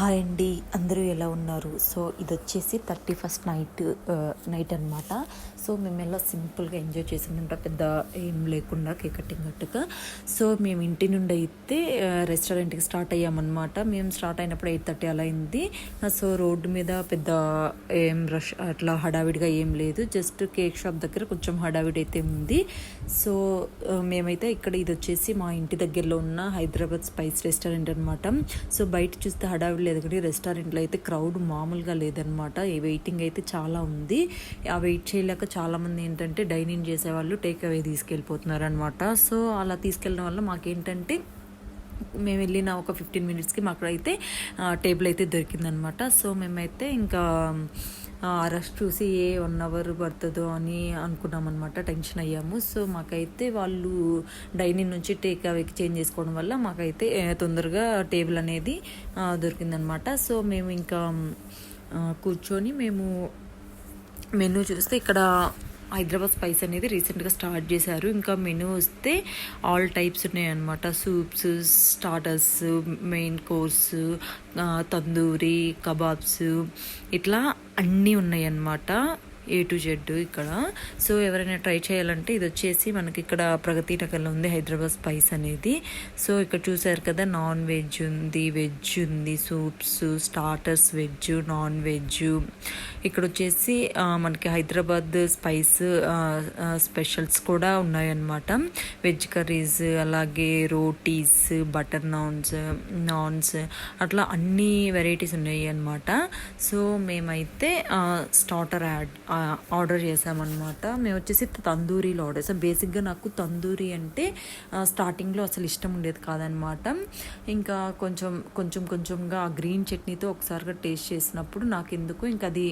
Hi అండి, అందరూ ఎలా ఉన్నారు? సో ఇది వచ్చేసి 31st నైట్ అనమాట. సో మేము ఎలా సింపుల్గా ఎంజాయ్ చేసామంట, పెద్ద ఏం లేకుండా కేక్ కటింగ్ గట్టుగా. సో మేము ఇంటి నుండి అయితే రెస్టారెంట్కి స్టార్ట్ అయ్యామన్నమాట. మేము స్టార్ట్ అయినప్పుడు 8:30 అలా అయింది. సో రోడ్డు మీద పెద్ద ఏం రష్ అట్లా హడావిడిగా ఏం లేదు, జస్ట్ కేక్ షాప్ దగ్గర కొంచెం హడావిడి అయితే ఉంది. సో మేమైతే ఇక్కడ ఇది వచ్చేసి మా ఇంటి దగ్గరలో ఉన్న హైదరాబాద్ స్పైస్ రెస్టారెంట్ అనమాట. సో బయట చూస్తే హడావిడి లేదు, కానీ రెస్టారెంట్లో అయితే క్రౌడ్ మామూలుగా లేదనమాట. ఈ వెయిటింగ్ అయితే చాలా ఉంది. ఆ వెయిట్ చేయలేక చాలామంది ఏంటంటే డైనింగ్ చేసేవాళ్ళు టేక్ అవే తీసుకెళ్ళిపోతున్నారు అనమాట. సో అలా తీసుకెళ్ళడం వల్ల మాకేంటంటే మేము వెళ్ళిన ఒక 15 మినిట్స్కి మాకు అయితే టేబుల్ అయితే దొరికిందనమాట. సో మేమైతే ఇంకా రష్ చూసి 1 అవర్ పడుతుందో అని అనుకున్నాం అనమాట, టెన్షన్ అయ్యాము. సో మాకైతే వాళ్ళు డైనింగ్ నుంచి టేక్ అవేకి చేంజ్ చేసుకోవడం వల్ల మాకైతే తొందరగా టేబుల్ అనేది దొరికిందనమాట. సో మేము ఇంకా కూర్చొని మేము మెనూ చూస్తే ఇక్కడ హైదరాబాద్ స్పైస్ అనేది రీసెంట్గా స్టార్ట్ చేశారు. ఇంకా మెనూ వస్తే ఆల్ టైప్స్ ఉన్నాయన్నమాట. Soups, starters, main course, tandoori, kebabs, ఇట్లా అన్నీ ఉన్నాయి అన్నమాట, A to Z ఇక్కడ. సో ఎవరైనా ట్రై చేయాలంటే ఇది వచ్చేసి మనకి ఇక్కడ ప్రగతి నగర్లో ఉంది హైదరాబాద్ స్పైస్ అనేది. సో ఇక్కడ చూసారు కదా, నాన్ వెజ్ ఉంది, వెజ్ ఉంది, soups, starters, veg, non veg. ఇక్కడ వచ్చేసి మనకి హైదరాబాద్ స్పైస్ స్పెషల్స్ కూడా ఉన్నాయన్నమాట. వెజ్ కర్రీస్, అలాగే రోటీస్, బటర్ నాన్స్ అట్లా అన్ని వెరైటీస్ ఉన్నాయి అన్నమాట. సో మేమైతే స్టార్టర్ ఆర్డర్ చేసామన్నమాట. మేము వచ్చేసి తందూరీలో ఆర్డర్ చేసాం. బేసిక్గా నాకు తందూరి అంటే స్టార్టింగ్లో అసలు ఇష్టం ఉండేది కాదనమాట. ఇంకా కొంచెంగా ఆ గ్రీన్ చట్నీతో ఒకసారిగా టేస్ట్ చేసినప్పుడు నాకు ఎందుకు ఇంకా అది